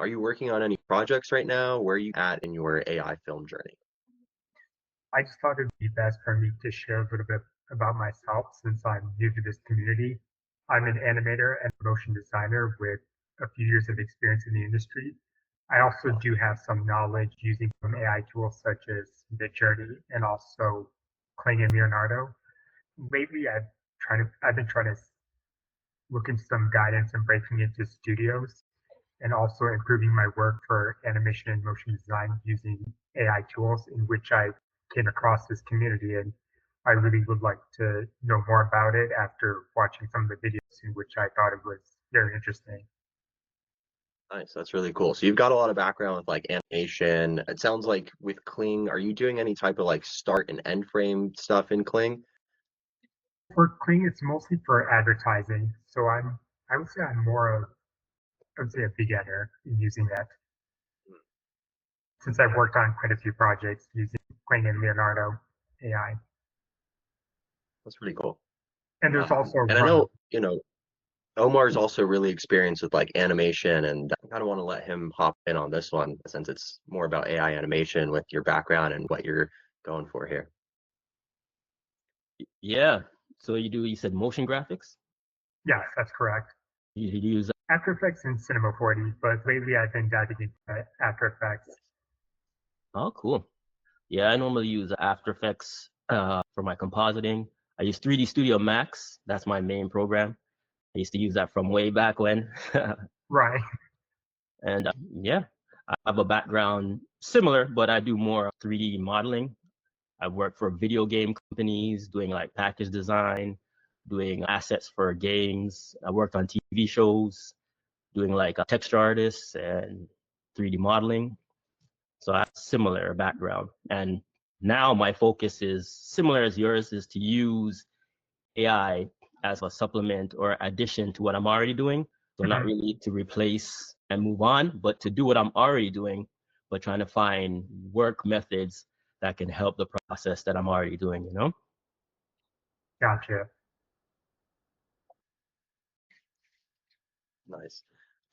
Are you working on any projects right now? Where are you at in your AI film journey? I just thought it'd be best for me to share a little bit about myself since I'm new to this community. I'm an animator and motion designer with a few years of experience in the industry. I also do have some knowledge using some AI tools such as Midjourney and also Kling and Leonardo. Lately, I've been trying to look into some guidance and breaking into studios and also improving my work for animation and motion design using AI tools in which I came across this community. And I really would like to know more about it after watching some of the videos in which I thought it was very interesting. Nice, that's really cool. So you've got a lot of background with like animation. It sounds like with Kling, are you doing any type of like start and end frame stuff in Kling? For Kling, it's mostly for advertising. So I would say I would say a beginner in using that since I've worked on quite a few projects using Kling and Leonardo AI. That's pretty cool. And there's also And I Run. know, Omar's also really experienced with like animation, and I kind of want to let him hop in on this one since it's more about AI animation with your background and what you're going for here. Yeah. So you said motion graphics? Yes, that's correct. You use, After Effects and Cinema 40, but lately I've been diving into After Effects. oh, cool. Yeah, I normally use After Effects for my compositing. I use 3D Studio Max. That's my main program. I used to use that from way back when. Right. And yeah, I have a background similar, but I do more 3D modeling. I work for video game companies doing like package design, doing assets for games. I worked on TV shows, doing like a texture artists and 3D modeling. So I have a similar background. And now my focus is similar as yours, is to use AI as a supplement or addition to what I'm already doing. So not Mhm. really to replace and move on, but to do what I'm already doing, but trying to find work methods that can help the process that I'm already doing, you know? Gotcha. Nice.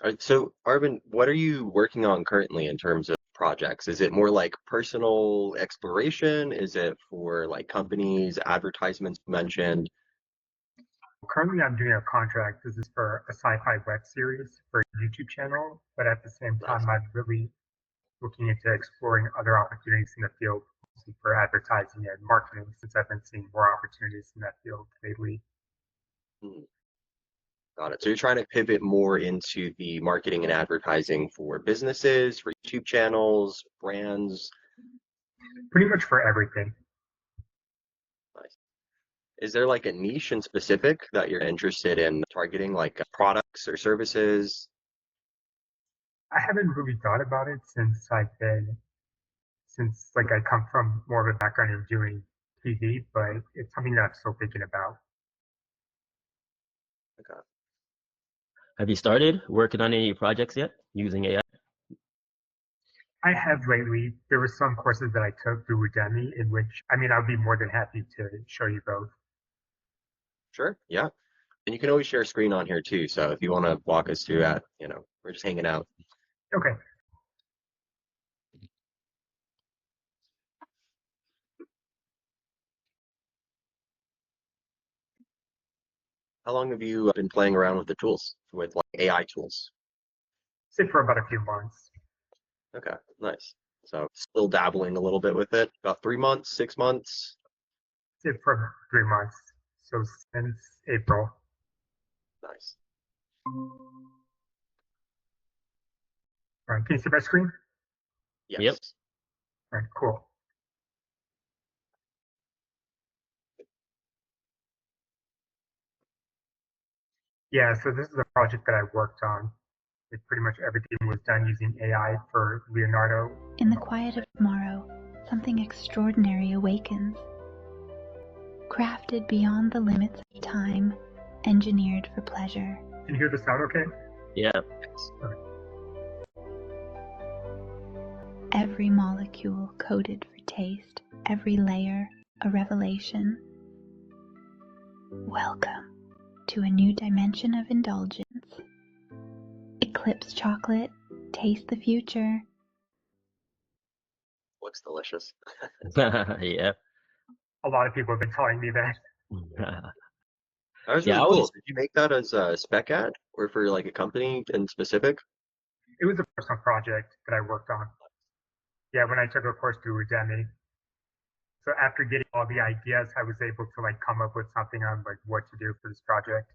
All right, so Arvin, what are you working on currently in terms of projects? Is it more like personal exploration? Is it for like companies, advertisements you mentioned? Currently, I'm doing a contract. This is for a sci-fi web series for a YouTube channel, but at the same Nice. time, I'm really looking into exploring other opportunities in the field mostly for advertising and marketing since I've been seeing more opportunities in that field lately. Hmm, got it. So you're trying to pivot more into the marketing and advertising for businesses, for YouTube channels, brands. Pretty much for everything. Nice. Is there like a niche in specific that you're interested in targeting, like products or services? I haven't really thought about it since like I come from more of a background in doing TV, but it's something that I'm still thinking about. Okay. Have you started working on any projects yet using AI? I have lately. There were some courses that I took through Udemy in which, I mean, I'd be more than happy to show you both. Sure. Yeah. And you can always share a screen on here too. So if you want to walk us through that, we're just hanging out. Okay. How long have you been playing around with the tools, with like AI tools? Sit for about a few months. Okay, nice. So still dabbling a little bit with it. About 3 months, 6 months. Sit for 3 months. So since April. Nice. All right. Can you see my screen? Yep. Yes. All right. Cool. Yeah. So this is a project that I worked on. It pretty much everything was done using AI for Leonardo. In the quiet of tomorrow, something extraordinary awakens. Crafted beyond the limits of time, engineered for pleasure. Can you hear the sound okay? Yeah. Okay. Every molecule coded for taste, every layer a revelation. Welcome to a new dimension of indulgence. Eclipse chocolate, Taste the future. Looks delicious. Yeah. A lot of people have been telling me that. That was Yeah, really I cool. was. Did you make that as a spec ad or for like a company in specific? It was a personal project that I worked on. Yeah, when I took a course through Udemy. So after getting all the ideas, I was able to like come up with something on like what to do for this project.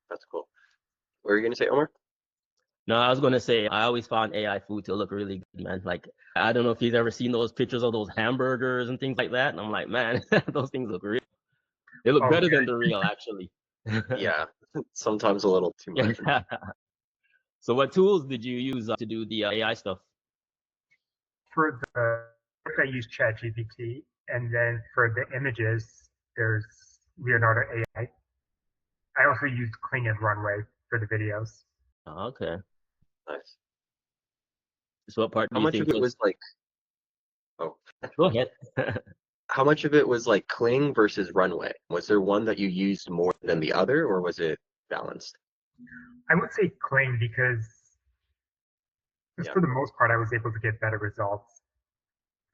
That's cool. What were you gonna say, Omar? No, I was gonna say I always found AI food to look really good, man. Like I don't know if you've ever seen those pictures of those hamburgers and things like that, and I'm like, man, those things look real. They look Oh, better than the real, actually. Yeah, sometimes a little too much. Yeah. So what tools did you use to do the AI stuff? for the I use ChatGPT, and then for the images, there's Leonardo AI. I also used Kling and Runway for the videos. Oh, okay. Nice. So what part do How you much think of it was? was like, oh, Go ahead. how much of it was like Kling versus Runway? Was there one that you used more than the other, or was it balanced? I would say Kling because just Yeah. for the most part, I was able to get better results.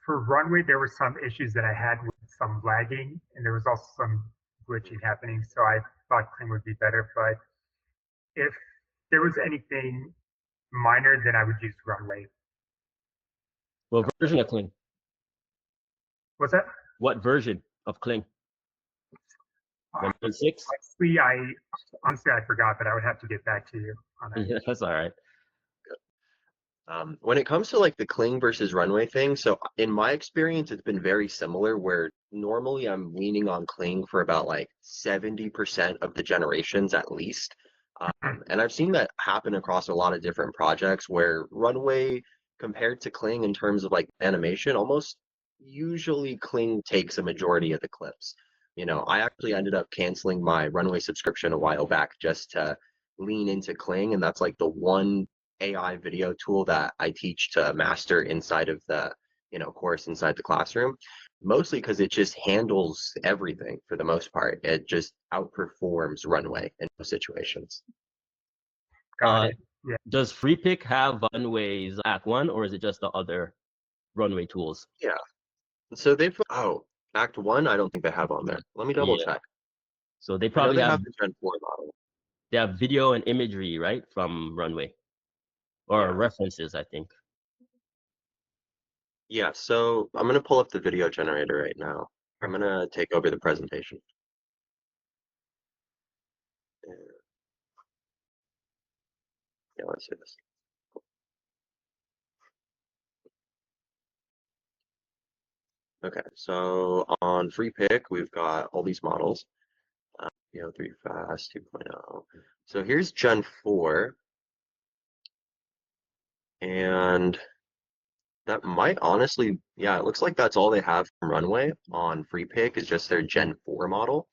For Runway, there were some issues that I had with some lagging, and there was also some glitching happening. So I thought Kling would be better. But if there was anything minor, then I would use Runway. What version of Kling? What's that? What version of Kling? 1.6? Honestly, I forgot, but I would have to get back to you on that. Yeah, that's all right. When it comes to like the Kling versus Runway thing, so in my experience, it's been very similar where normally I'm leaning on Kling for about like 70% of the generations at least. And I've seen that happen across a lot of different projects where Runway compared to Kling in terms of like animation, almost usually Kling takes a majority of the clips. I actually ended up canceling my Runway subscription a while back just to lean into Kling, and that's like the one AI video tool that I teach to master inside of the, course inside the classroom, mostly because it just handles everything for the most part. It just outperforms Runway in most situations. Got it. Yeah. Does FreePick have Runway's Act One, or is it just the other Runway tools? Yeah. So Act One, I don't think they have on there. Let me double Yeah. check. So they I know probably they have have the Gen 4 model. they have video and imagery, right, from Runway, or Yeah. references, I think. Yeah, so I'm gonna pull up the video generator right now. I'm gonna take over the presentation. Yeah, let's do this. Okay, so on free pick, we've got all these models. 3 Fast 2.0. So here's Gen 4, and that might honestly, yeah, it looks like that's all they have from Runway on free pick is just their Gen 4 model,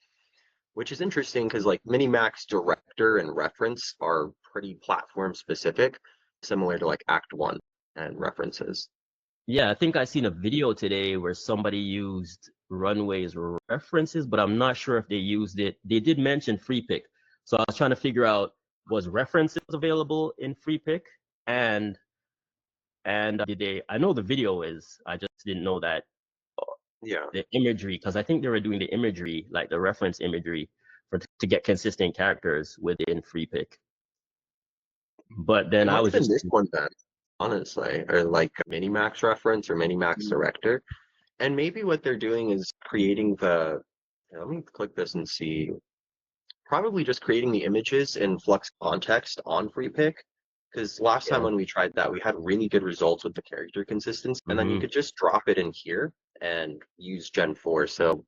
which is interesting because like Minimax Director and Reference are pretty platform specific, similar to like Act 1 and References. Yeah, I think I seen a video today where somebody used Runway's references, but I'm not sure if they used it. They did mention FreePick, so I was trying to figure out was references available in FreePick, and did they? I know the video is. I just didn't know that Yeah. the imagery, because I think they were doing the imagery, like the reference imagery, to get consistent characters within FreePick. But It then I might have was been just this one then, honestly, or like Minimax Reference or Minimax Director. And maybe what they're doing is creating let me click this and see, probably just creating the images in Flux context on FreePick. Because last time yeah. when we tried that, we had really good results with the character consistency. And then you Hmm. could just drop it in here and use Gen 4. So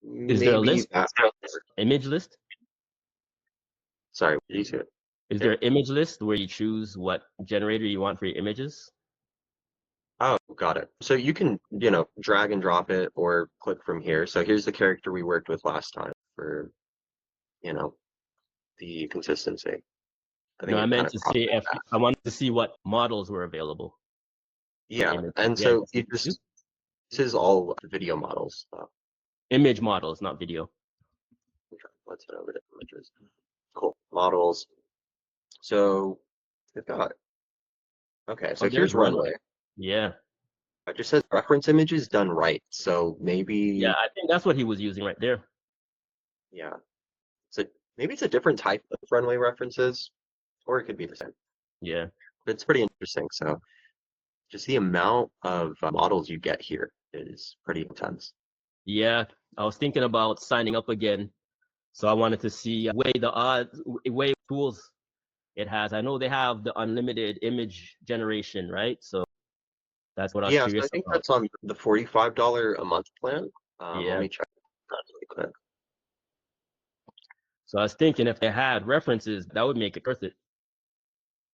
Is there a maybe list? that's, Image list? sorry, what did you say? Is there an image list where you choose what generator you want for your images? Oh, got it. So you can, drag and drop it or click from here. So here's the character we worked with last time for, you know, the consistency. I No, think I it kind meant of to cropped say it if back. I wanted to see what models were available for Yeah, image. and Yeah, so this is all video models. image models, not video. Let's head over to images. Cool. Models. So they've got Okay, Oh, so there's here's Runway. Runway. Yeah. It just says reference images done right. So Yeah, maybe, I think that's what he was using right there. yeah. So maybe it's a different type of runway references, or it could be the same. Yeah. But it's pretty interesting. So just the amount of models you get here is pretty intense. Yeah. I was thinking about signing up again. So I wanted to see way tools it has. I know they have the unlimited image generation, right? So that's what I was Yeah, so I curious think about. that's on the $45 a month plan. Let Yeah. me check that really quick. So I was thinking if they had references, that would make it worth it.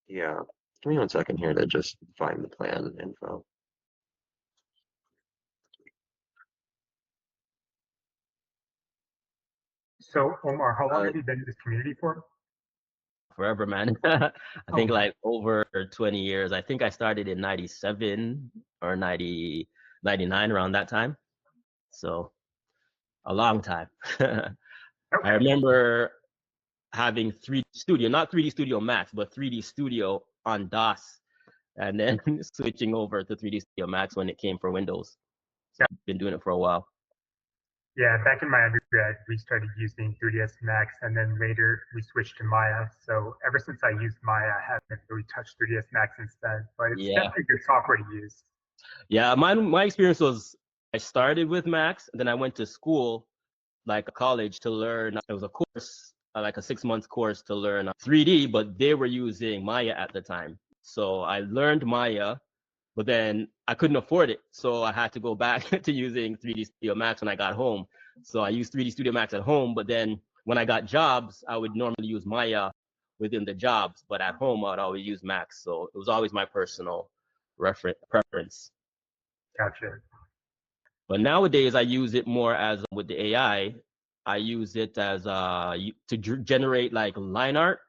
Yeah, give me 1 second here to just find the plan info. So, Omar, how long Uh, have you been in this community for? Forever, man. I Oh, think like over 20 years. I think I started in 97 or 90, 99 around that time. So a long time. I okay. remember having 3D Studio, not 3D Studio Max, but 3D Studio on DOS, and then switching over to 3D Studio Max when it came for Windows. So I've been doing it for a while. Yeah, back in my undergrad, we started using 3ds Max, and then later we switched to Maya. So ever since I used Maya, I haven't really touched 3ds Max instead, but it's Yeah. definitely good software to use. Yeah, my experience was I started with Max, and then I went to school, like college, to learn. It was a course, like a 6 month course to learn 3D, but they were using Maya at the time. So I learned Maya, but then I couldn't afford it. So I had to go back to using 3D Studio Max when I got home. So I used 3D Studio Max at home, but then when I got jobs, I would normally use Maya within the jobs, but at home I'd always use Max. So it was always my personal preference. Gotcha. But nowadays I use it more as with the AI. I use it as to generate like line art,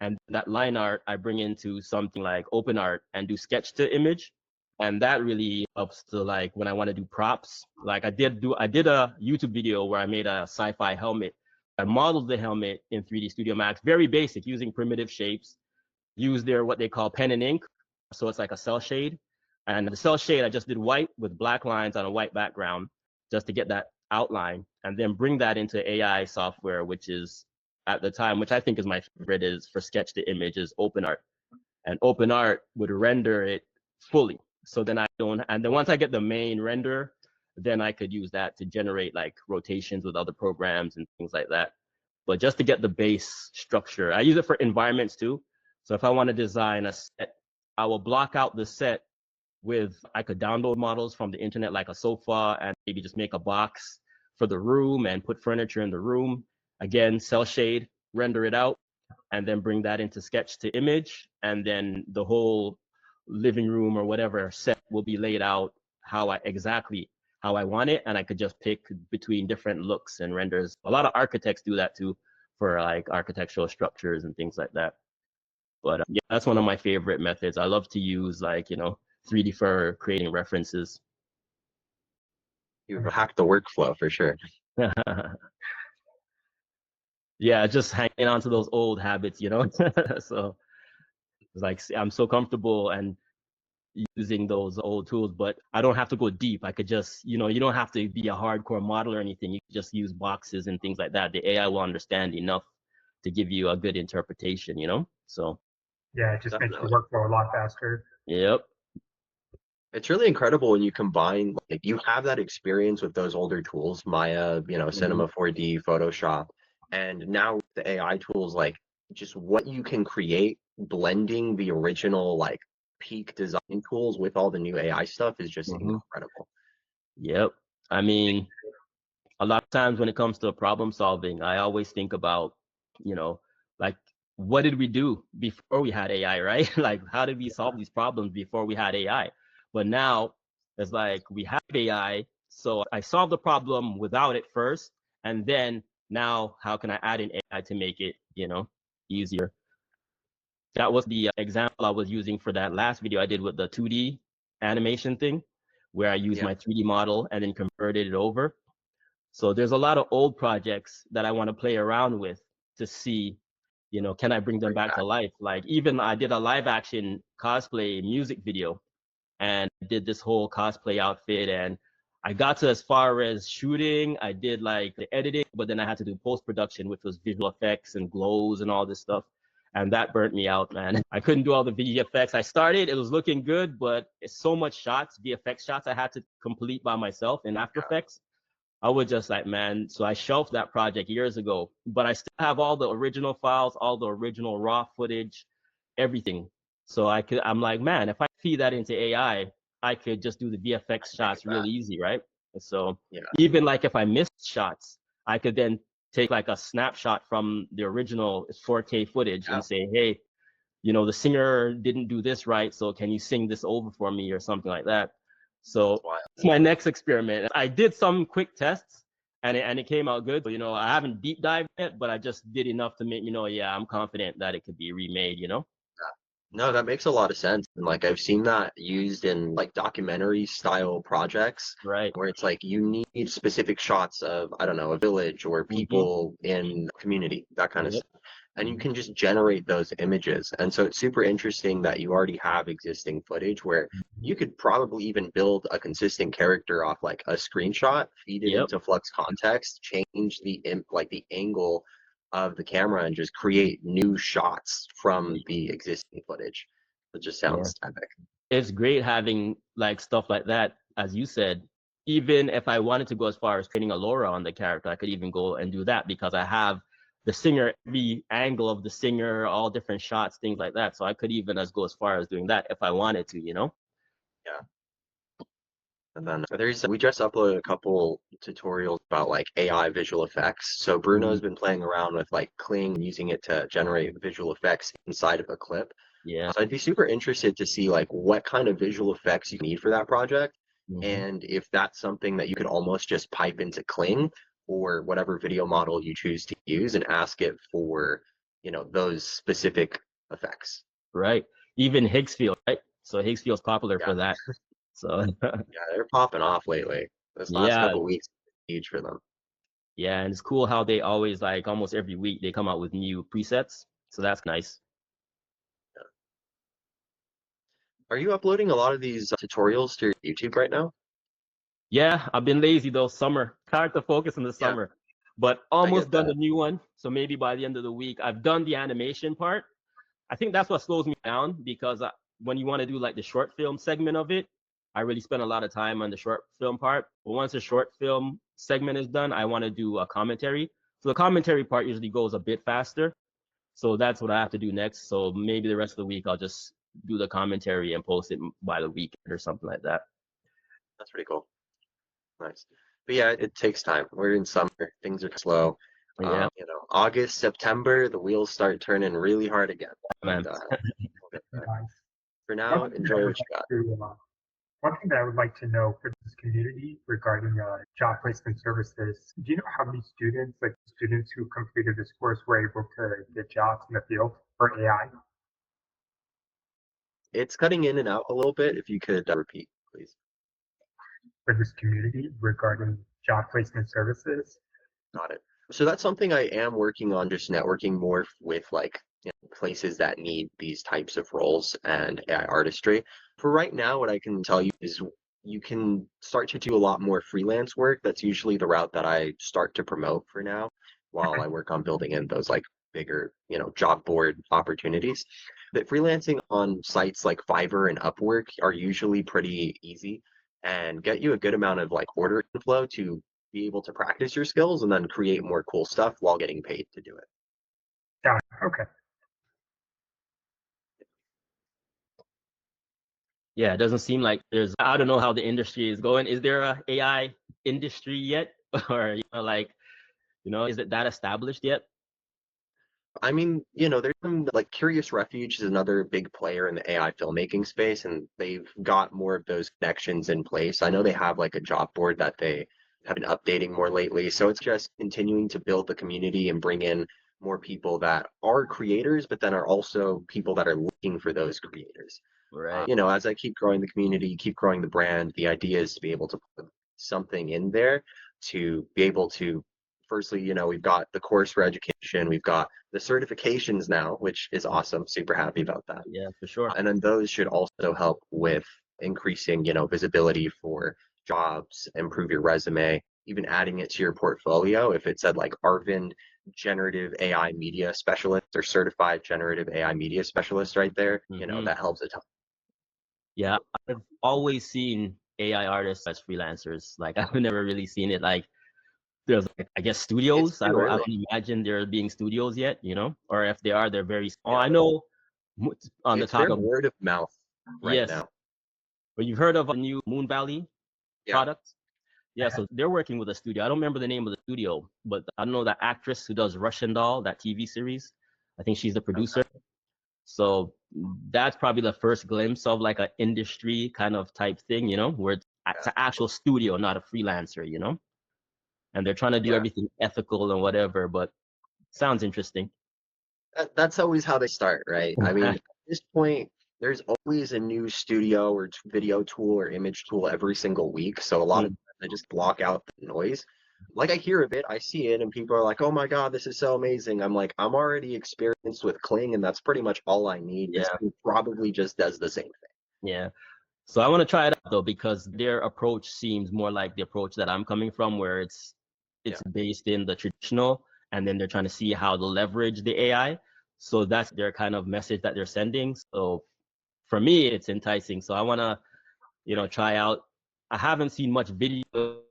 and that line art I bring into something like open art and do sketch to image, and that really helps to like when I want to do props. Like I did a YouTube video where I made a sci-fi helmet. I modeled the helmet in 3D Studio Max, very basic, using primitive shapes. Use their what they call pen and ink, so it's like a cell shade. And the cell shade I just did white with black lines on a white background just to get that outline, and then bring that into AI software, which is at the time, which I think is my favorite, is for sketch to image, is OpenArt. And OpenArt would render it fully. So then I don't, and then once I get the main render, then I could use that to generate like rotations with other programs and things like that. But just to get the base structure, I use it for environments too. So if I want to design a set, I will block out the set with, I could download models from the internet, like a sofa, and maybe just make a box for the room and put furniture in the room. Again, cell shade, render it out, and then bring that into sketch to image. And then the whole living room or whatever set will be laid out exactly how I want it. And I could just pick between different looks and renders. A lot of architects do that too, for like architectural structures and things like that. But yeah, that's one of my favorite methods. I love to use 3D for creating references. You've hacked the workflow for sure. Yeah, just hanging on to those old habits. So it's like I'm so comfortable and using those old tools, but I don't have to go deep. I could just, you don't have to be a hardcore model or anything. You can just use boxes and things like that. The AI will understand enough to give you a good interpretation. So, Yeah, it just makes the Definitely. workflow a lot faster. yep. It's really incredible when you combine, like, you have that experience with those older tools, Maya, Hmm. Cinema 4D, Photoshop, and now with the AI tools, like just what you can create, blending the original like peak design tools with all the new AI stuff is just Hmm. incredible. Yep. I mean, a lot of times when it comes to problem solving, I always think about, you know, like what did we do before we had AI, right? Like how did we solve these problems before we had AI? But now it's like we have AI, so I solved the problem without it first, and then now how can I add in AI to make it, easier? That was the example I was using for that last video I did with the 2D animation thing, where I used Yeah. my 3D model and then converted it over. So there's a lot of old projects that I want to play around with to see can I bring them Bring back to back. life? Like even I did a live action cosplay music video and did this whole cosplay outfit, and I got to as far as shooting. I did like the editing, but then I had to do post production, which was visual effects and glows and all this stuff. And that burnt me out, man. I couldn't do all the VFX. I started, it was looking good, but it's so much shots, VFX shots I had to complete by myself in After Yeah. Effects. I was just like, man, so I shelved that project years ago, but I still have all the original files, all the original raw footage, everything. So I'm like, man, if I feed that into AI, I could just do the VFX Bring it shots back. really easy, right? So Yeah. even like if I missed shots, I could then take like a snapshot from the original 4K footage Yeah. and say, hey, the singer didn't do this right, so can you sing this over for me or something like that? So Wild. it's my next experiment. I did some quick tests and it came out good. I haven't deep dived yet, but I just did enough to make me know, yeah, I'm confident that it could be remade. No, that makes a lot of sense. And like I've seen that used in like documentary style projects Right. where it's like you need specific shots of, I don't know, a village or Mm-hmm. people in the community, that kind of Yep. stuff. And you can just generate those images. And so it's super interesting that you already have existing footage where Mm-hmm. you could probably even build a consistent character off like a screenshot, feed it Yep. into Flux context, change like the angle of the camera and just create new shots from the existing footage. It just Yeah. sounds epic. It's great having like stuff like that, as you said. Even if I wanted to go as far as creating a Laura on the character, I could even go and do that because I have the singer, every angle of the singer, all different shots, things like that. So I could even go as far as doing that if I wanted to. Yeah. And then we just uploaded a couple tutorials about like AI visual effects. So Bruno's Mm, been playing around with like Kling and using it to generate visual effects inside of a clip. yeah. So I'd be super interested to see like what kind of visual effects you need for that project, Hmm. and if that's something that you could almost just pipe into Kling or whatever video model you choose to use and ask it for, those specific effects. Right. Even Higgsfield, right? So Higgsfield's popular Yeah, for that. So yeah, they're popping off lately. This last yeah, couple weeks, huge for them. yeah, and it's cool how they always like almost every week they come out with new presets. So that's nice. Are you uploading a lot of these tutorials to your YouTube right now? Yeah, I've been lazy though. Summer, hard to focus in the Yeah, summer, but I almost get done that. the new one. So maybe by the end of the week, I've done the animation part. I think that's what slows me down because when you want to do like the short film segment of it, I really spend a lot of time on the short film part. But once the short film segment is done, I want to do a commentary. So the commentary part usually goes a bit faster. So that's what I have to do next. So maybe the rest of the week, I'll just do the commentary and post it by the weekend or something like that. That's pretty cool. Nice. But yeah, it takes time. We're in summer, things are slow. Yeah, August, September, the wheels start turning really hard again. man. But we'll get there. Nice. For One now, thing that I enjoy would what you got. one thing that I would like to know for this community regarding job placement services, do you know how many students who completed this course were able to get jobs in the field for AI? It's cutting in and out a little bit. If you could repeat, please. For this community regarding job placement services? Got it. So that's something I am working on, just networking more with like places that need these types of roles and AI artistry. For right now, what I can tell you is you can start to do a lot more freelance work. That's usually the route that I start to promote for now, while I work on building in those like bigger, job board opportunities. But freelancing on sites like Fiverr and Upwork are usually pretty easy and get you a good amount of like order inflow to be able to practice your skills and then create more cool stuff while getting paid to do it. Got it. Okay. Yeah, it doesn't seem like I don't know how the industry is going. Is there a AI industry yet? Or, is it that established yet? I mean, there's some like Curious Refuge is another big player in the AI filmmaking space, and they've got more of those connections in place. I know they have like a job board that they have been updating more lately. So it's just continuing to build the community and bring in more people that are creators, but then are also people that are looking for those creators. Right. As I keep growing the community, keep growing the brand, the idea is to be able to put something in there to be able to firstly, we've got the course for education, we've got the certifications now, which is awesome. Super happy about that. Yeah, for sure. And then those should also help with increasing, visibility for jobs, improve your resume, even adding it to your portfolio. If it said like Arvind generative AI media specialist or certified generative AI media specialist right there, that helps a ton. Yeah, I've always seen AI artists as freelancers. Like I've never really seen it like there's like, I guess It's studios. I too don't I early. don't imagine there being studios yet, or if they are, they're very small. Yeah. I know on the It's very topic of word of mouth right yes, now. but you've heard of a new Moon Valley Yeah. product? Yeah, so they're working with a studio. I don't remember the name of the studio, but I know that actress who does Russian Doll, that TV series. I think she's the producer. So that's probably the first glimpse of like an industry kind of type thing, where it's an actual studio, not a freelancer, and they're trying to do Yeah. everything ethical and whatever, but sounds interesting. That's always how they start, right? I mean, at this point, there's always a new studio or video tool or image tool every single week. So a lot of times I just block out the noise. Like I hear of it, I see it, and people are like, "Oh my God, this is so amazing." I'm like, I'm already experienced with Kling, and that's pretty much all I need. This Yeah. tool probably just does the same thing. Yeah. So I want to try it out though, because their approach seems more like the approach that I'm coming from, where it's based in the traditional, and then they're trying to see how to leverage the AI. So that's their kind of message that they're sending. So for me, it's enticing. So I want to, try out. I haven't seen much videos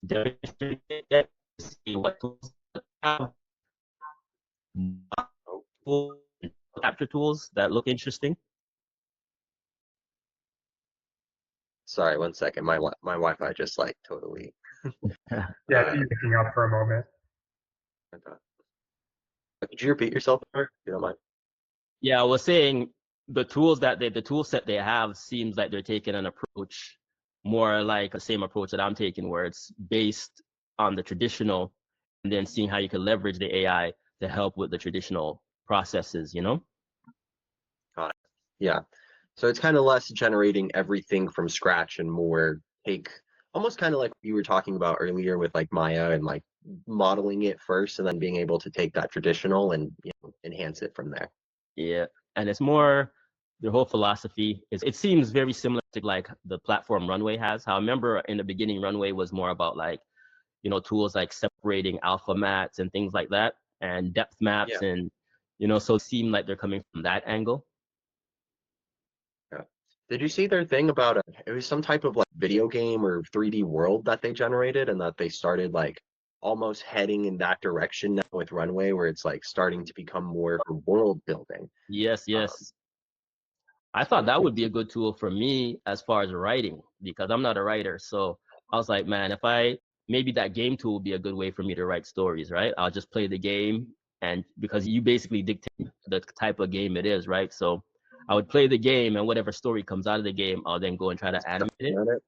demonstrating it yet to see what tools have capture tools that look interesting. Sorry, one second. My Wi-Fi just like totally. Yeah, it's picking up for a moment. Could you repeat yourself, if you don't mind? Yeah, I was saying the tool set they have seems like they're taking an approach more like the same approach that I'm taking, where it's based on the traditional and then seeing how you can leverage the AI to help with the traditional processes, Got it. Yeah. So it's kind of less generating everything from scratch and more take almost kind of like you were talking about earlier with like Maya and like modeling it first and then being able to take that traditional and enhance it from there. Yeah. And it's more their whole philosophy is it seems very similar to like the platform Runway has. How I remember in the beginning Runway was more about like, tools like separating alpha mats and things like that and depth maps Yeah. and so it seemed like they're coming from that angle. Yeah. Did you see their thing about it was some type of like video game or 3D world that they generated and that they started like almost heading in that direction now with Runway where it's like starting to become more for world building. Yes. I thought that would be a good tool for me as far as writing because I'm not a writer. So I was like, man, maybe that game tool would be a good way for me to write stories, right? I'll just play the game and because you basically dictate the type of game it is, right? So I would play the game and whatever story comes out of the game, I'll then go and try to animate it.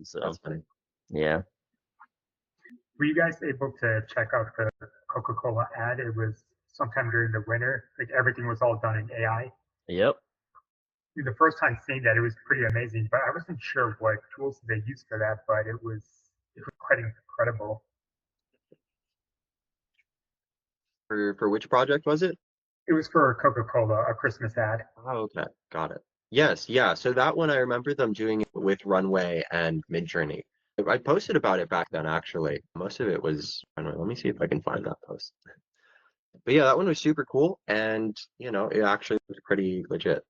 So That's funny. yeah. Were you guys able to check out the Coca-Cola ad? It was sometime during the winter. Like everything was all done in AI. Yep. The first time seeing that, it was pretty amazing, but I wasn't sure what tools they used for that, but it was quite incredible. For which project was it? It was for Coca-Cola, a Christmas ad. Oh, okay. Got it. Yes, yeah. So that one I remember them doing it with Runway and Midjourney. I posted about it back then actually. Most of it was Runway. Let me see if I can find that post. But yeah, that one was super cool and it actually was pretty legit.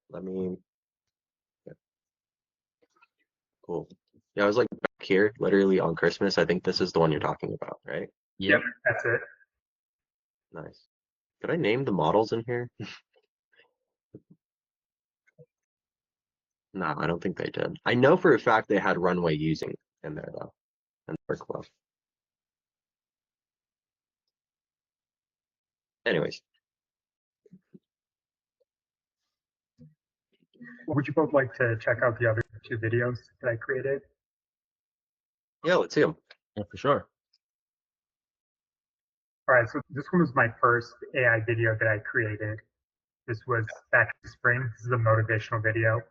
Cool. Yeah, I was like back here literally on Christmas. I think this is the one you're talking about, right? Yep. That's it. Nice. Did I name the models in here? No, I don't think they did. I know for a fact they had Runway using in there though, and workflow. Anyways, Would you both like to check out the other two videos that I created? yeah, let's see them. Yeah, for sure. All right, so this one was my first AI video that I created. This was back in the spring. This is a motivational video.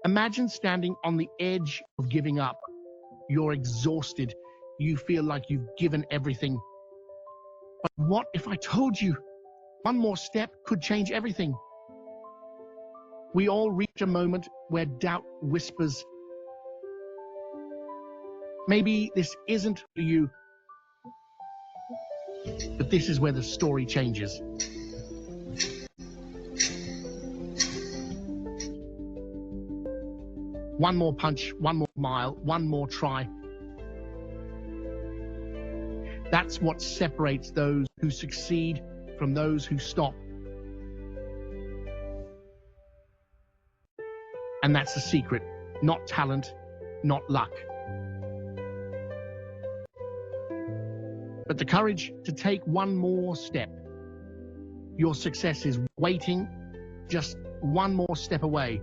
Imagine standing on the edge of giving up. You're exhausted. you feel like you've given everything. But what if I told you one more step could change everything? We all reach a moment where doubt whispers, maybe this isn't for you. But this is where the story changes. One more punch, one more mile, one more try. That's what separates those who succeed from those who stop. And that's the secret, not talent, not luck. But the courage to take one more step. Your success is waiting, just one more step away.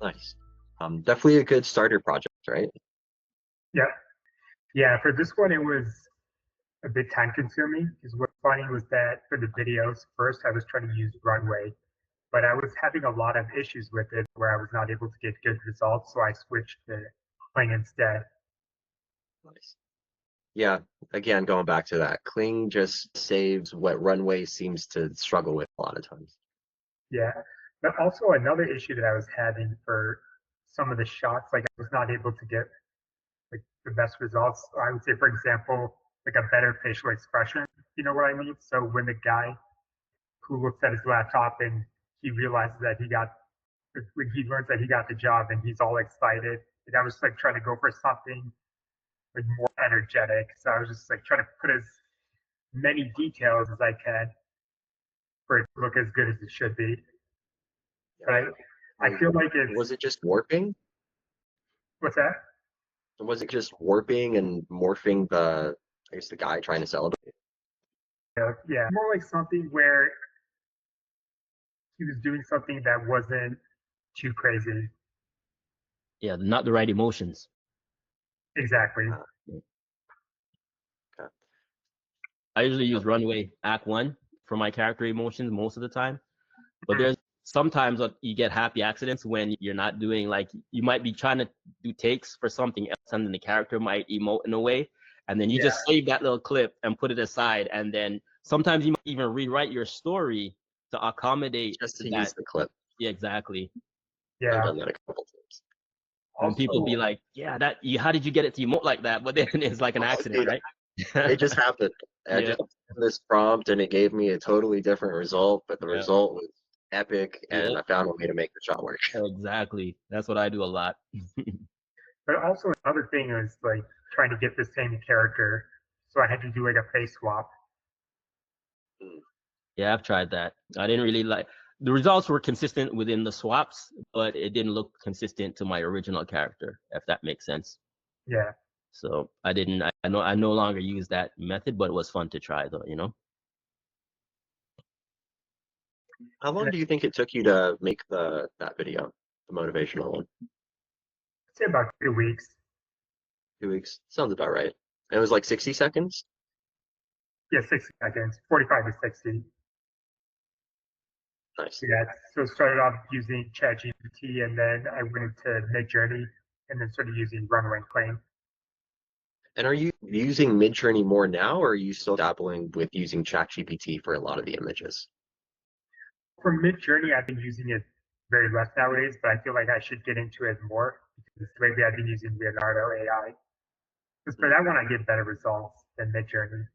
Nice. Definitely a good starter project, right? Yeah. Yeah, for this one, it was a bit time consuming because what's funny was that for the videos, first I was trying to use Runway, but I was having a lot of issues with it where I was not able to get good results, so I switched to Kling instead. Nice. Yeah, again, going back to that, Kling just saves what Runway seems to struggle with a lot of times. Yeah, but also another issue that I was having for some of the shots, like I was not able to get like the best results. I would say, for example, like a better facial expression. You know what I mean? So when the guy who looks at his laptop and he realizes that when he learns that he got the job and he's all excited, and I was like trying to go for something like more energetic. So I was just like trying to put as many details as I can for it to look as good as it should be. Right? I feel like Was it just warping? What's that? Was it just warping and morphing the, I guess, the guy trying to celebrate? Yeah, more like something where he was doing something that wasn't too crazy. Yeah, not the right emotions. Exactly. Okay. I usually use Runway Act 1 for my character emotions most of the time. But there's sometimes you get happy accidents when you're not doing, like, you might be trying to do takes for something else and then the character might emote in a way. And then you just save that little clip and put it aside. And then sometimes you might even rewrite your story to accommodate Just to that. use the clip. Yeah, exactly. Yeah. I've done that a couple times. And people be like, yeah, how did you get it to emote like that? But then it's like an accident, right? It just happened. I just did this prompt and it gave me a totally different result, but the result was epic and I found a way to make the shot work. Exactly. That's what I do a lot. But also another thing is like trying to get the same character. So I had to do like a face swap. Yeah, I've tried that. I didn't really like the results were consistent within the swaps, but it didn't look consistent to my original character, if that makes sense. Yeah. So I didn't. I no longer use that method, but it was fun to try, though. You know. How long do you think it took you to make that video, the motivational one? I'd say about 2 weeks. 2 weeks. Sounds about right. And it was like 60 seconds? Yeah, 60 seconds, 45 to 60. Nice. Yeah, so I started off using ChatGPT and then I went into Midjourney and then started using Runway and Kling. And are you using Midjourney more now, or are you still dabbling with using ChatGPT for a lot of the images? For Midjourney, I've been using it very less nowadays, but I feel like I should get into it more because lately I've been using Leonardo AI. Because for that one, I get better results than Midjourney.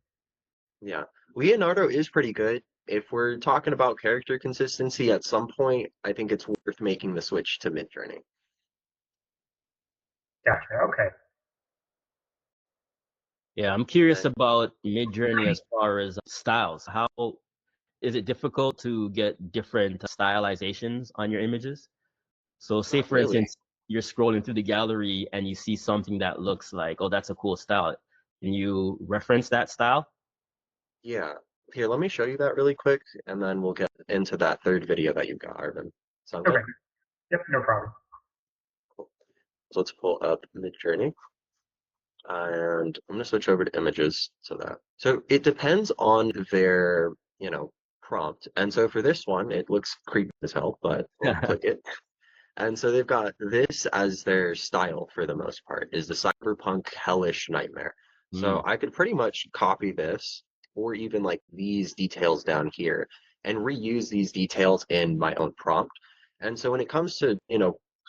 Yeah, Leonardo is pretty good. If we're talking about character consistency, at some point, I think it's worth making the switch to Midjourney. Gotcha. Okay. Yeah, I'm curious about Midjourney as far as styles. How is it difficult to get different stylizations on your images? So say, for instance, you're scrolling through the gallery and you see something that looks like, oh, that's a cool style. Can you reference that style? Yeah. Here, let me show you that really quick, and then we'll get into that third video that you've got, Arvin. Sound good? Okay. Yep, no problem. Cool. So let's pull up Midjourney. And I'm going to switch over to images so it depends on their, prompt. And so for this one, it looks creepy as hell, but we'll click it. And so they've got this as their style for the most part, is the cyberpunk hellish nightmare. Mm, So I could pretty much copy this or even like these details down here and reuse these details in my own prompt. And so when it comes to,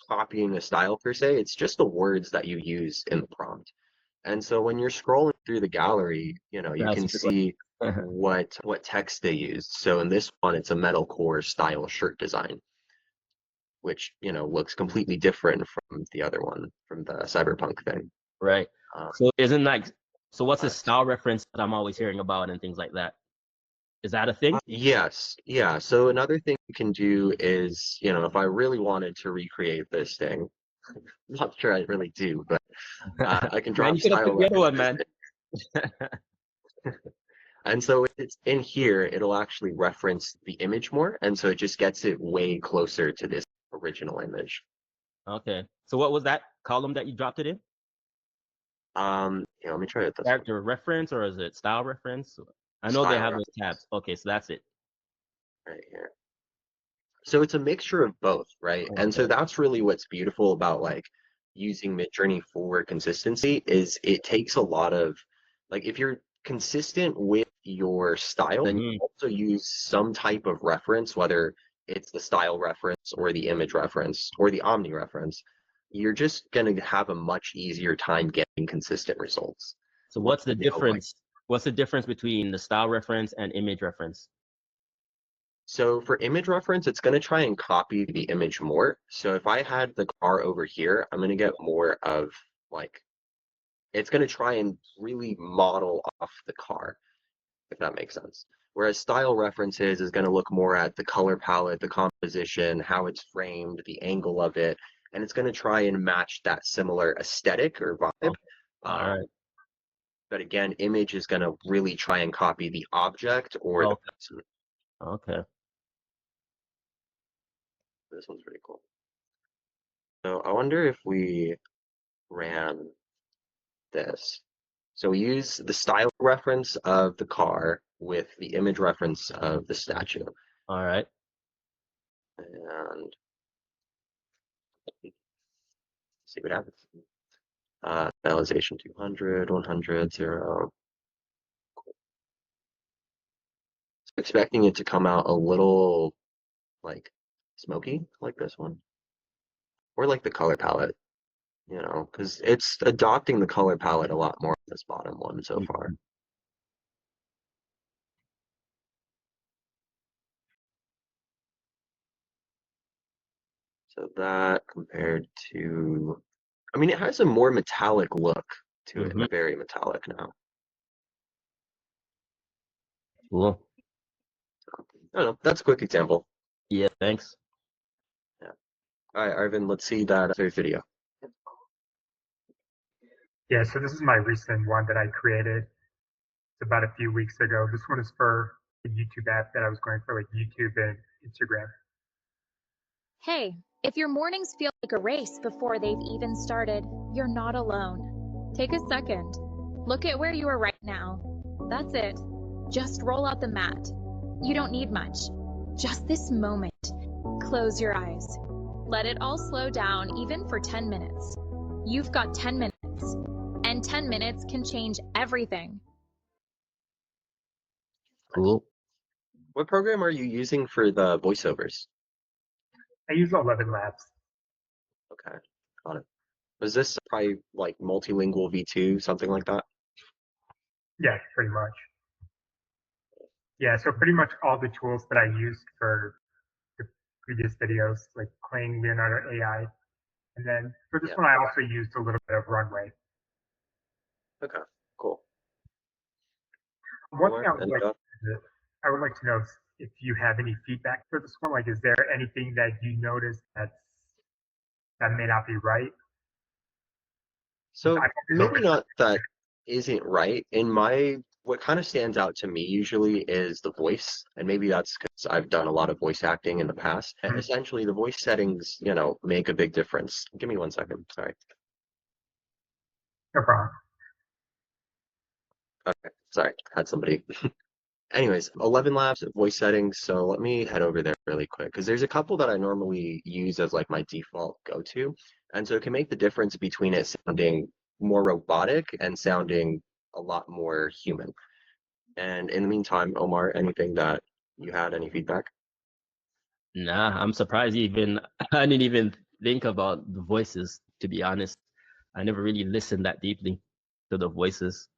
copying a style per se, it's just the words that you use in the prompt. And so when you're scrolling through the gallery, you that's can true. see what text they used. So in this one, it's a metalcore style shirt design, which, looks completely different from the other one, from the cyberpunk thing. Right. Um, So isn't like, so what's the but style reference that I'm always hearing about and things like that? Is that a thing? yes, yeah. So another thing you can do is, if I really wanted to recreate this thing, I'm not sure I really do, but I can Man, drop you could have style picked the other one, references. man. And so if it's in here, it'll actually reference the image more, and so it just gets it way closer to this original image. Okay. So what was that column that you dropped it in? Yeah, let me try it this one. Character reference or is it style reference? I know they Style have those reference tabs. Okay, so that's it. right here. So it's a mixture of both, right? And so Okay. that's really what's beautiful about like using Midjourney for consistency is it takes a lot of like if you're consistent with your style, then you Mm, also use some type of reference, whether it's the style reference or the image reference or the omni reference, you're just going to have a much easier time getting consistent results. so Where, what's the like difference? What's the difference between the style reference and image reference? So for image reference, it's going to try and copy the image more. So if I had the car over here, I'm going to get more of like, it's going to try and really model off the car, if that makes sense. Whereas style references is going to look more at the color palette, the composition, how it's framed, the angle of it, and it's going to try and match that similar aesthetic or vibe. Okay. All Um, right. but again, image is going to really try and copy the object or the Okay. person. Okay. This one's pretty cool. So I wonder if we ran this. So we use the style reference of the car with the image reference of the statue. All right. And see what happens. Stylization 200, 100, 0. So expecting it to come out a little like smoky, like this one, or like the color palette, because it's adopting the color palette a lot more on this bottom one so far. Mhm. So that compared to, I mean, it has a more metallic look to it, Mhm. very metallic now. Cool. I don't know. That's a quick example. Yeah, thanks. Yeah. All right, Arvin, let's see that third video. Yeah, so this is my recent one that I created. It's about a few weeks ago. This one is for a YouTube app that I was going for, like YouTube and Instagram. Hey, if your mornings feel like a race before they've even started, you're not alone. Take a second. Look at where you are right now. That's it. Just roll out the mat. You don't need much. Just this moment. Close your eyes. Let it all slow down, even for 10 minutes. You've got 10 minutes, and 10 minutes can change everything. Cool. What program are you using for the voiceovers? I use 11 Labs. Okay, got it. Was this probably like multilingual V2, something like that? Yeah, pretty much. Yeah, so pretty much all the tools that I used for the previous videos, like Kling, Leonardo AI. And then for this Yeah. one, I also used a little bit of Runway. Okay, cool. One thing Omar, any thoughts? I would like to know if you have any feedback for this one. Like, is there anything that you noticed that may not be right? So I maybe not that isn't right. What kind of stands out to me usually is the voice, and maybe that's because I've done a lot of voice acting in the past. Essentially, the voice settings, make a big difference. Give me 1 second. Sorry. No problem. Okay, sorry. Had somebody Anyways, 11 Labs, voice settings. So let me head over there really quick because there's a couple that I normally use as like my default go-to. And so it can make the difference between it sounding more robotic and sounding a lot more human. And in the meantime, Omar, anything that you had, any feedback? Nah, I'm surprised you even I didn't even think about the voices, to be honest. I never really listened that deeply to the voices.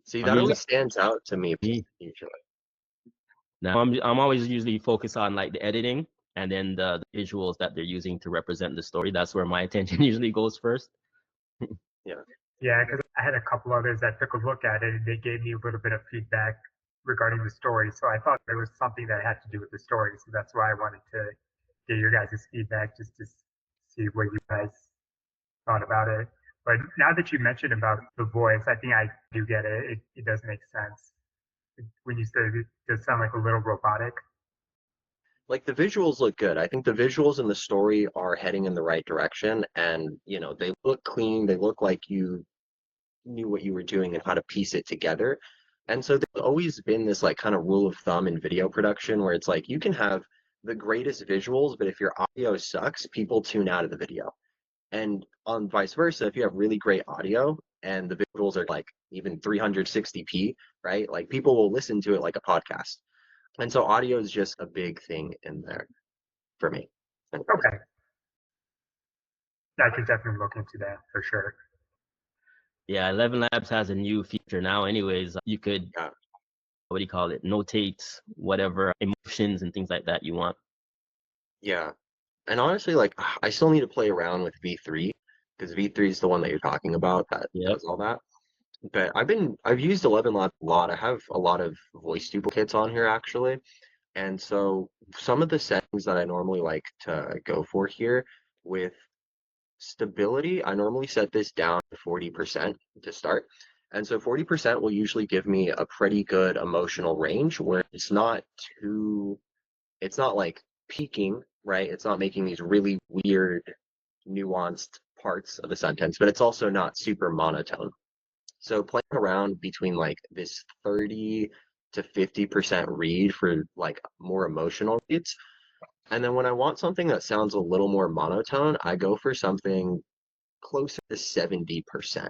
See, I that mean, always stands out to me me usually. now I'm always usually focused on like the editing and then the visuals that they're using to represent the story. That's where my attention usually goes first. Yeah. Yeah, because I had a couple others that took a look at it and they gave me a little bit of feedback regarding the story. So I thought there was something that had to do with the story. So that's why I wanted to get your guys' feedback just to see what you guys thought about it. But now that you mentioned about the voice, I think I do get it. It does make sense. When you said it does sound like a little robotic. Like the visuals look good. I think the visuals and the story are heading in the right direction and, they look clean. They look like you knew what you were doing and how to piece it together. And so there's always been this like kind of rule of thumb in video production where it's like you can have the greatest visuals, but if your audio sucks, people tune out of the video. And on vice versa, if you have really great audio and the visuals are like even 360p, right? Like people will listen to it like a podcast. And so audio is just a big thing in there for me. Okay. I could definitely look into that for sure. Yeah, 11 Labs has a new feature now anyways. You could, Yeah. what do you call it, notate whatever emotions and things like that you want. Yeah. And honestly, like I still need to play around with V3 because V3 is the one that you're talking about that Yep. does all that. But I've used 11 Labs a lot. I have a lot of voice duplicates on here actually. And so some of the settings that I normally like to go for here with stability, I normally set this down to 40% to start. And so 40% will usually give me a pretty good emotional range where it's not like peaking, right? It's not making these really weird, nuanced parts of a sentence, but it's also not super monotone. So playing around between like this 30 to 50% read for like more emotional reads. And then when I want something that sounds a little more monotone, I go for something closer to 70%.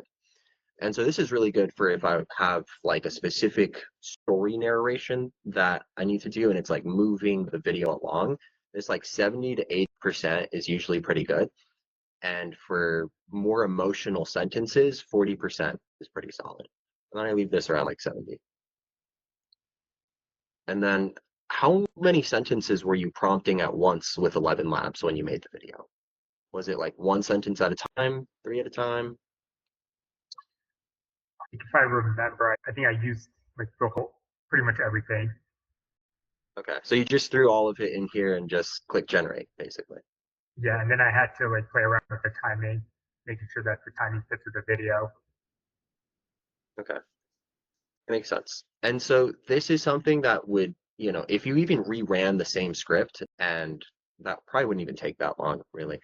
And so this is really good for if I have like a specific story narration that I need to do and it's like moving the video along. It's like 70 to 80% is usually pretty good. And for more emotional sentences, 40% is pretty solid. And then I leave this around like 70. And then how many sentences were you prompting at once with 11 Labs when you made the video? Was it like one sentence at a time, three at a time? If I remember, I think I used like the whole, pretty much everything. Okay, so you just threw all of it in here and just click generate, basically. Yeah, and then I had to like play around with the timing, making sure that the timing fits with the video. Okay, makes sense. And so this is something that would, if you even reran the same script, and that probably wouldn't even take that long, really.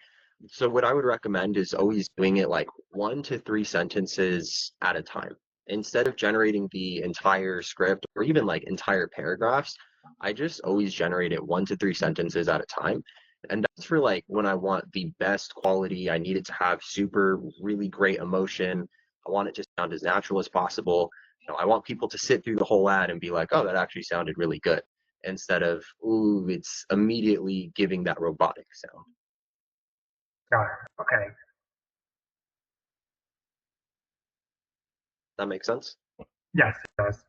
So what I would recommend is always doing it like 1 to 3 sentences at a time. Instead of generating the entire script or even like entire paragraphs, I just always generate it 1 to 3 sentences at a time. And that's for like when I want the best quality, I need it to have super, really great emotion. I want it to sound as natural as possible. I want people to sit through the whole ad and be like, oh, that actually sounded really good. Instead of, ooh, it's immediately giving that robotic sound. Got it. Okay. That makes sense? Yes, it does.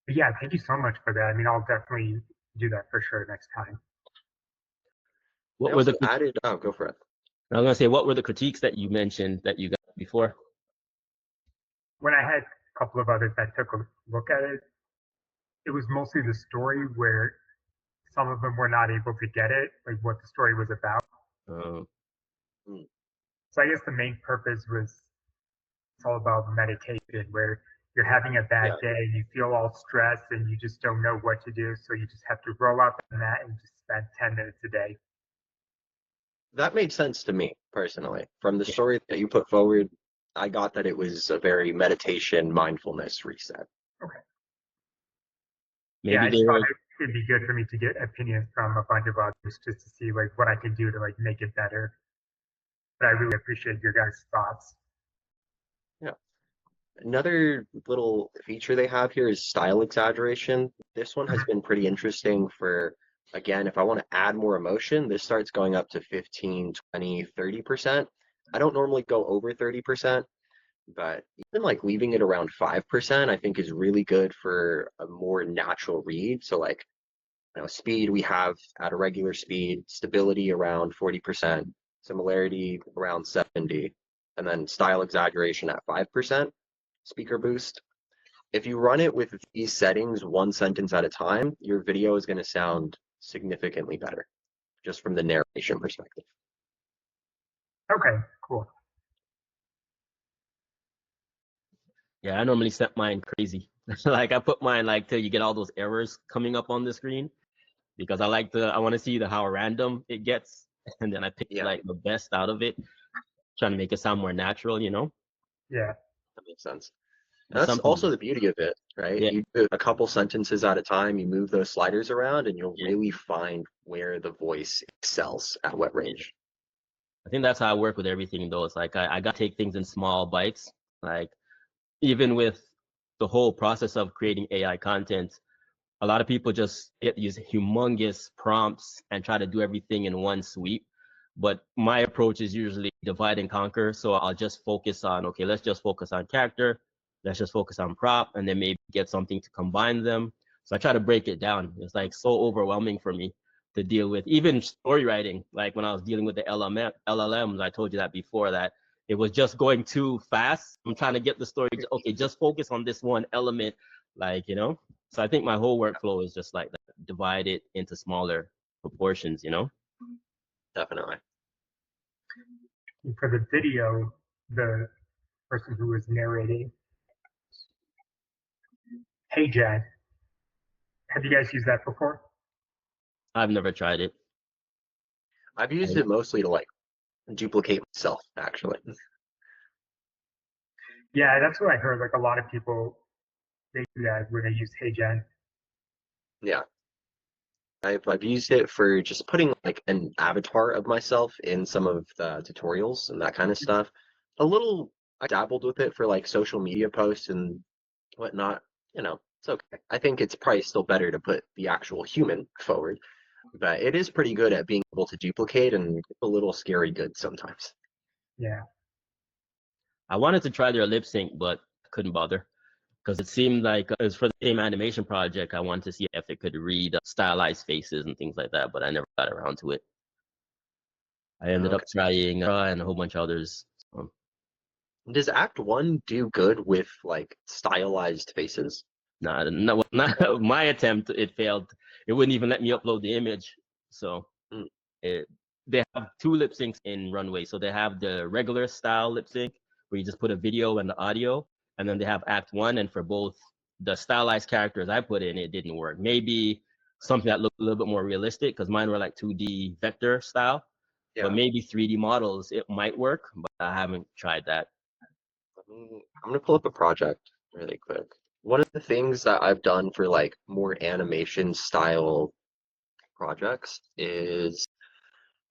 But yeah, thank you so much for that. I mean, I'll definitely do that for sure next time. They What were also the added, oh, go for it. I was gonna say, what were the critiques that you mentioned that you got before? When I had a couple of others that took a look at it, it was mostly the story where some of them were not able to get it, like what the story was about. Uh, Mm. So I guess the main purpose was it's all about meditation, where you're having a bad Yeah, day, you feel all stressed, and you just don't know what to do. So you just have to roll out the mat and just spend 10 minutes a day. that made sense to me personally. From the yeah. story that you put forward, I got that it was a very meditation, mindfulness reset. Okay. Yeah, Maybe I just thought they're it'd be good for me to get opinions from a bunch of others just to see like what I can do to like make it better. But I really appreciate your guys' thoughts. Yeah. Another little feature they have here is style exaggeration. This one has been pretty interesting for, again, if I want to add more emotion, this starts going up to 15, 20, 30%. I don't normally go over 30%, but even like leaving it around 5%, I think is really good for a more natural read. So like, speed we have at a regular speed, stability around 40%, similarity around 70, and then style exaggeration at 5%, speaker boost. If you run it with these settings one sentence at a time, your video is going to sound significantly better, just from the narration perspective. Okay, cool. Yeah, I normally set mine crazy. Like I put mine like till you get all those errors coming up on the screen because I want to see how random it gets, and then I pick Yeah, like the best out of it, trying to make it sound more natural, you know? Yeah. that makes sense. And And that's some people, also the beauty of it, right? yeah, You do a couple sentences at a time, you move those sliders around, and you'll yeah, really find where the voice excels at what yeah. range. I think that's how I work with everything though. It's like I got to take things in small bites. Like even with the whole process of creating AI content, a lot of people just get these humongous prompts and try to do everything in one sweep. But my approach is usually divide and conquer. So I'll just focus on, okay, let's just focus on character. Let's just focus on prop and then maybe get something to combine them. So I try to break it down. It's like so overwhelming for me to deal with. Even story writing, like when I was dealing with the LLMs, I told you that before that it was just going too fast. I'm trying to get the story, okay, just focus on this one element, like, you know? So I think my whole workflow is just like that, divide it into smaller proportions, you know? Definitely. And for the video, the person who was narrating, hey Jen, have you guys used that before? I've never tried it. I've used it mostly to like duplicate myself, actually. Yeah, that's what I heard. Like a lot of people, they do that when they use Hey Jen. Yeah. I've used it for just putting like an avatar of myself in some of the tutorials and that kind of stuff. A little, I dabbled with it for like social media posts and whatnot. It's okay. I think it's probably still better to put the actual human forward, but it is pretty good at being able to duplicate and a little scary good sometimes. Yeah. I wanted to try their lip sync, but couldn't bother because it seemed like it was for the same animation project. I wanted to see if it could read stylized faces and things like that, but I never got around to it. I ended up Okay. trying and a whole bunch of others. Does Act One do good with like stylized faces? Not my attempt. It failed. It wouldn't even let me upload the image. So Mm, it, they have two lip syncs in Runway. So they have the regular style lip sync where you just put a video and the audio, and then they have Act One. And for both the stylized characters I put in, it didn't work. Maybe something that looked a little bit more realistic because mine were like 2D vector style, but yeah. maybe 3D models it might work. But I haven't tried that. I'm gonna pull up a project really quick. One of the things that I've done for like more animation style projects is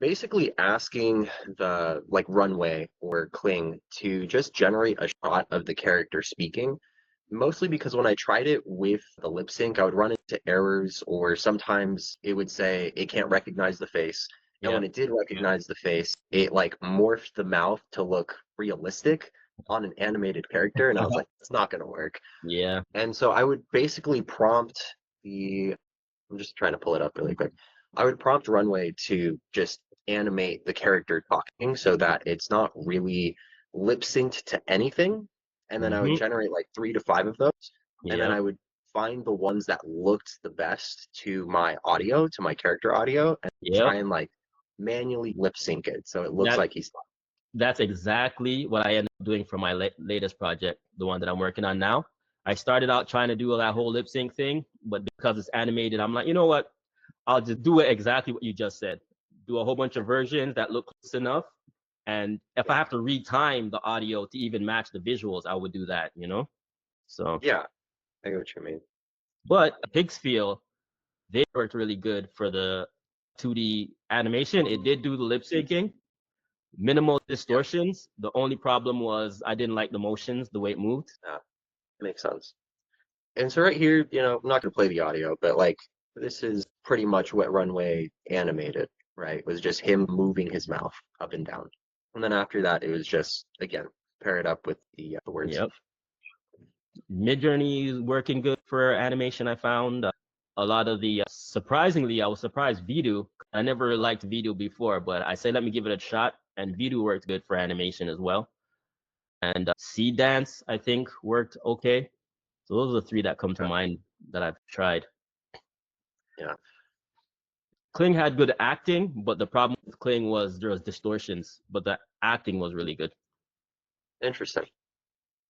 basically asking the like Runway or Kling to just generate a shot of the character speaking. Mostly because when I tried it with the lip sync, I would run into errors, or sometimes it would say it can't recognize the face. And Yeah, when it did recognize the face, it like morphed the mouth to look realistic on an animated character. And I was like, it's not going to work. yeah, And so I would basically prompt the, I'm just trying to pull it up really quick. I would prompt Runway to just animate the character talking so that it's not really lip synced to anything. And then I would hmm, generate like 3 to 5 of those. And then yeah, I would find the ones that looked the best to my audio, to my character audio, and yep. try and like manually lip sync it so it looks That like he's that's exactly what I ended up doing for my latest project, the one that I'm working on now. I started out trying to do that whole lip sync thing, but because it's animated, I'm like, you know what? I'll just do it exactly what you just said. Do a whole bunch of versions that look close enough. And if I have to retime the audio to even match the visuals, I would do that, you know? So yeah, I get what you mean. But Pixfield, they worked really good for the 2D animation. It did do the lip syncing, minimal distortions. The only problem was I didn't like the motions, the way it moved. Yeah, makes sense. And so right here, I'm not gonna play the audio, but like this is pretty much what Runway animated, right? It was just him moving his mouth up and down. And then after that, it was just again pair it up with the words. Yep. Midjourney is working good for animation, I found. A lot of the, surprisingly, I was surprised Vidu. I never liked Vidu before, but I said, let me give it a shot. And Vidu worked good for animation as well. And Seed Dance, I think, worked okay. So those are the three that come to mind that I've tried. Yeah. Kling had good acting, but the problem with Kling was there was distortions, but the acting was really good. Interesting.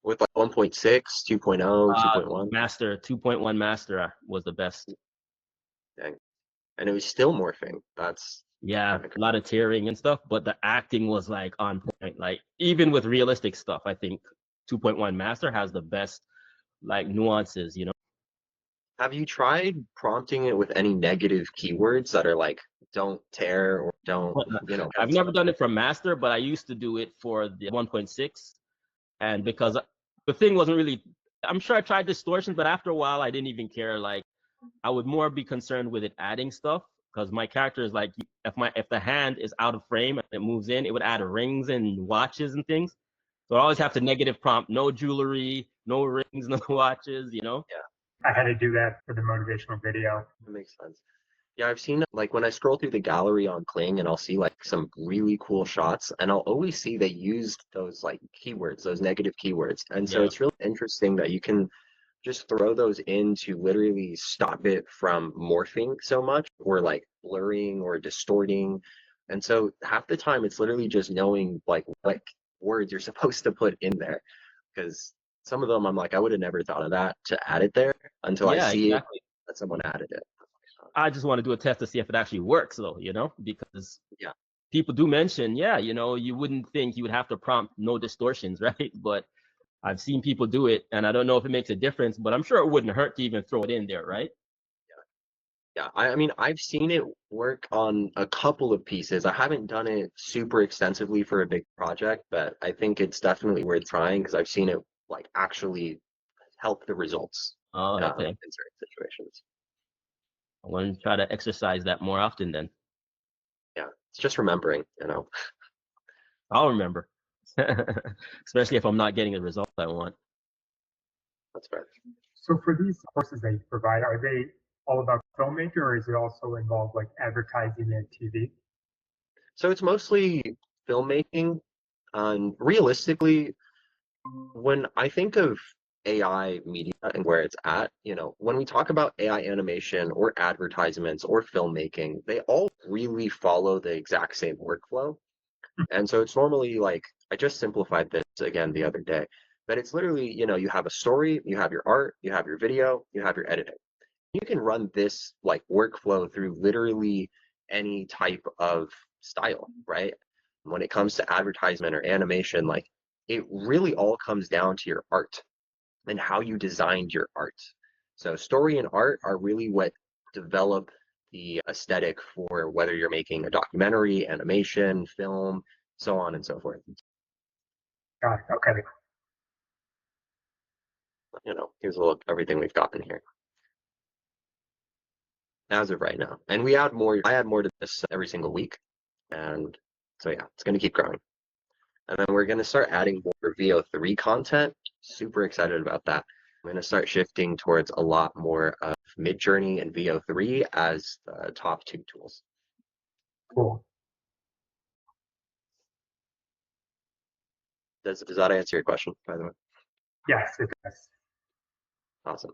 With like 1.6, 2.0, 2.1. Master 2.1 Master was the best. Dang. And it was still morphing. That's Yeah, a lot of tearing and stuff, but the acting was like on point. Like even with realistic stuff, I think 2.1 Master has the best like nuances, Have you tried prompting it with any negative keywords that are like don't tear or don't, I've never done it for Master, but I used to do it for the 1.6. And because the thing wasn't really, I'm sure I tried distortion, but after a while, I didn't even care. Like, I would more be concerned with it adding stuff because my character is like, if the hand is out of frame and it moves in, it would add rings and watches and things. So I always have to negative prompt, no jewelry, no rings, no watches, Yeah, I had to do that for the motivational video. that makes sense. Yeah, I've seen like when I scroll through the gallery on Kling and I'll see like some really cool shots and I'll always see they used those like keywords, those negative keywords. And so Yeah. it's really interesting that you can just throw those in to literally stop it from morphing so much or like blurring or distorting. And so half the time it's literally just knowing like what words you're supposed to put in there. Because some of them I'm like, I would have never thought of that to add it there until I Yeah, see it exactly. that someone added it. I just want to do a test to see if it actually works, though, because Yeah. people do mention, you wouldn't think you would have to prompt no distortions, right? But I've seen people do it, and I don't know if it makes a difference, but I'm sure it wouldn't hurt to even throw it in there, right? Yeah, I mean, I've seen it work on a couple of pieces. I haven't done it super extensively for a big project, but I think it's definitely worth trying because I've seen it like actually help the results Oh, okay. in certain situations. I want to try to exercise that more often then. Yeah, it's just remembering, I'll remember, especially if I'm not getting the results I want. That's fair. So for these courses that you provide, are they all about filmmaking or is it also involved like advertising and TV? So it's mostly filmmaking. Realistically, when I think of AI media and where it's at, when we talk about AI animation or advertisements or filmmaking, they all really follow the exact same workflow. And so it's normally like, I just simplified this again the other day, but it's literally, you have a story, you have your art, you have your video, you have your editing. You can run this like workflow through literally any type of style, right? When it comes to advertisement or animation, like it really all comes down to your art and how you designed your art. So story and art are really what develop the aesthetic for whether you're making a documentary, animation, film, so on and so forth. Got it. Okay. Here's a look at everything we've gotten here as of right now. And we add more, I add more to this every single week. And so yeah, it's going to keep growing. And then we're going to start adding more VO3 content. Super excited about that. I'm going to start shifting towards a lot more of Midjourney and VO3 as the top two tools. Cool. Does that answer your question, by the way? Yes, it does. Awesome.